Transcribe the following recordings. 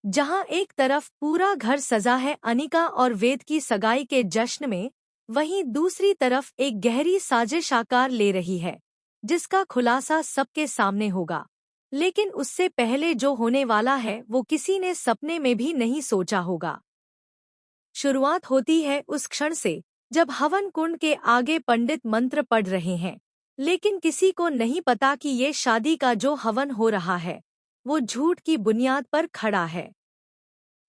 जहां एक तरफ पूरा घर सजा है अनिका और वेद की सगाई के जश्न में, वहीं दूसरी तरफ एक गहरी साजिश आकार ले रही है, जिसका खुलासा सबके सामने होगा। लेकिन उससे पहले जो होने वाला है वो किसी ने सपने में भी नहीं सोचा होगा। शुरुआत होती है उस क्षण से जब हवन कुंड के आगे पंडित मंत्र पढ़ रहे हैं, लेकिन किसी को नहीं पता कि ये शादी का जो हवन हो रहा है वो झूठ की बुनियाद पर खड़ा है।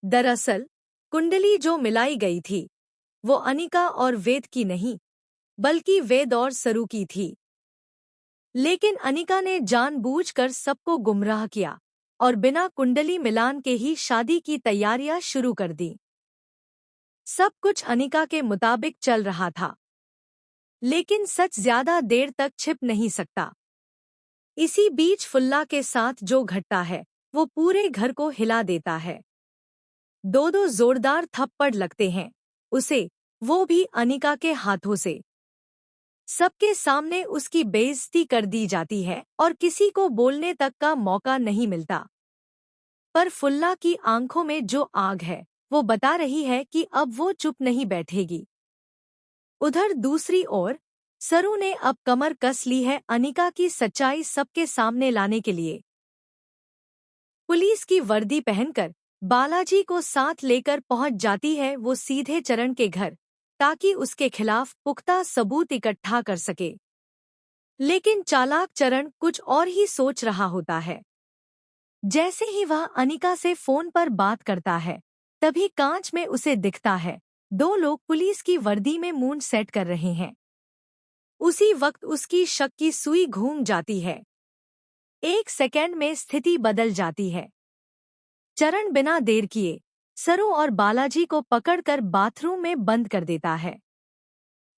दरअसल कुंडली जो मिलाई गई थी वो अनिका और वेद की नहीं, बल्कि वेद और सरू की थी। लेकिन अनिका ने जानबूझकर सबको गुमराह किया और बिना कुंडली मिलान के ही शादी की तैयारियां शुरू कर दी। सब कुछ अनिका के मुताबिक चल रहा था, लेकिन सच ज्यादा देर तक छिप नहीं सकता। इसी बीच फुल्ला के साथ जो घटता है वो पूरे घर को हिला देता है। दो दो जोरदार थप्पड़ लगते हैं उसे, वो भी अनिका के हाथों से। सबके सामने उसकी बेइज्जती कर दी जाती है और किसी को बोलने तक का मौका नहीं मिलता। पर फुल्ला की आंखों में जो आग है वो बता रही है कि अब वो चुप नहीं बैठेगी। उधर दूसरी ओर सरू ने अब कमर कस ली है अनिका की सच्चाई सबके सामने लाने के लिए। पुलिस की वर्दी पहनकर बालाजी को साथ लेकर पहुंच जाती है वो सीधे चरण के घर, ताकि उसके खिलाफ पुख्ता सबूत इकट्ठा कर सके। लेकिन चालाक चरण कुछ और ही सोच रहा होता है। जैसे ही वह अनिका से फोन पर बात करता है, तभी कांच में उसे दिखता है दो लोग पुलिस की वर्दी में मूंछ सेट कर रहे हैं। उसी वक्त उसकी शक की सुई घूम जाती है। एक सेकंड में स्थिति बदल जाती है। चरण बिना देर किए सरू और बालाजी को पकड़कर बाथरूम में बंद कर देता है।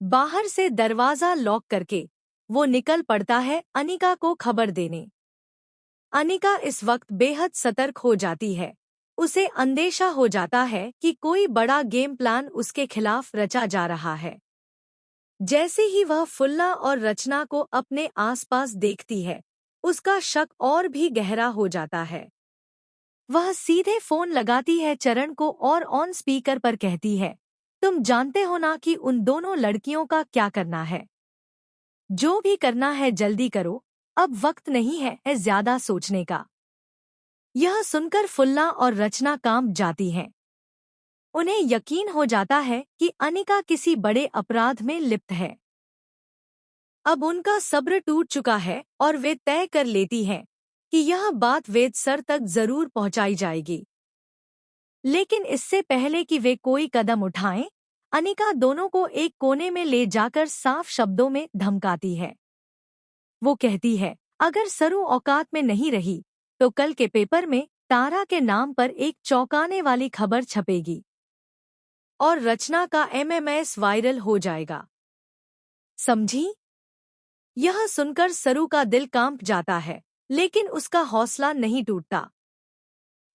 बाहर से दरवाजा लॉक करके वो निकल पड़ता है अनिका को खबर देने। अनिका इस वक्त बेहद सतर्क हो जाती है। उसे अंदेशा हो जाता है कि कोई बड़ा गेम प्लान उसके खिलाफ रचा जा रहा है। जैसे ही वह फुल्ला और रचना को अपने आसपास देखती है, उसका शक और भी गहरा हो जाता है। वह सीधे फोन लगाती है चरण को और ऑन स्पीकर पर कहती है, तुम जानते हो ना कि उन दोनों लड़कियों का क्या करना है? जो भी करना है जल्दी करो, अब वक्त नहीं है ज्यादा सोचने का। यह सुनकर फुल्ला और रचना कांप जाती हैं। उन्हें यकीन हो जाता है कि अनिका किसी बड़े अपराध में लिप्त है। अब उनका सब्र टूट चुका है और वे तय कर लेती हैं कि यह बात वेद सर तक जरूर पहुंचाई जाएगी। लेकिन इससे पहले कि वे कोई कदम उठाएं, अनिका दोनों को एक कोने में ले जाकर साफ शब्दों में धमकाती है। वो कहती है, अगर सरू औकात में नहीं रही तो कल के पेपर में तारा के नाम पर एक चौंकाने वाली खबर छपेगी और रचना का एमएमएस वायरल हो जाएगा। समझी? यह सुनकर सरू का दिल कांप जाता है, लेकिन उसका हौसला नहीं टूटता।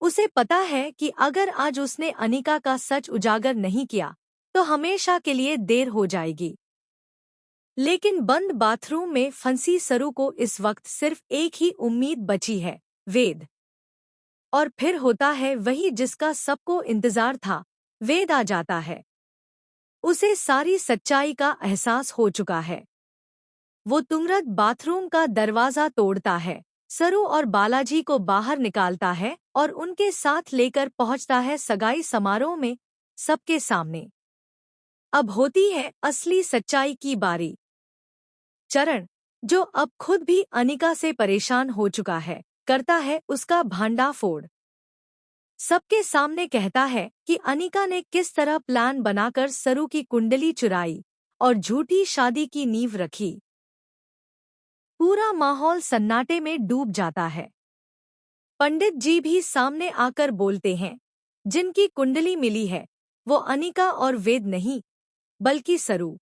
उसे पता है कि अगर आज उसने अनिका का सच उजागर नहीं किया तो हमेशा के लिए देर हो जाएगी। लेकिन बंद बाथरूम में फंसी सरू को इस वक्त सिर्फ एक ही उम्मीद बची है, वेद। और फिर होता है वही जिसका सबको इंतजार था। वेद आ जाता है। उसे सारी सच्चाई का एहसास हो चुका है। वो तुरंत बाथरूम का दरवाजा तोड़ता है, सरू और बालाजी को बाहर निकालता है और उनके साथ लेकर पहुंचता है सगाई समारोह में, सबके सामने। अब होती है असली सच्चाई की बारी। चरण, जो अब खुद भी अनिका से परेशान हो चुका है, करता है उसका भांडाफोड़। सबके सामने कहता है कि अनिका ने किस तरह प्लान बनाकर सरू की कुंडली चुराई और झूठी शादी की नींव रखी। पूरा माहौल सन्नाटे में डूब जाता है। पंडित जी भी सामने आकर बोलते हैं, जिनकी कुंडली मिली है वो अनिका और वेद नहीं, बल्कि सरू।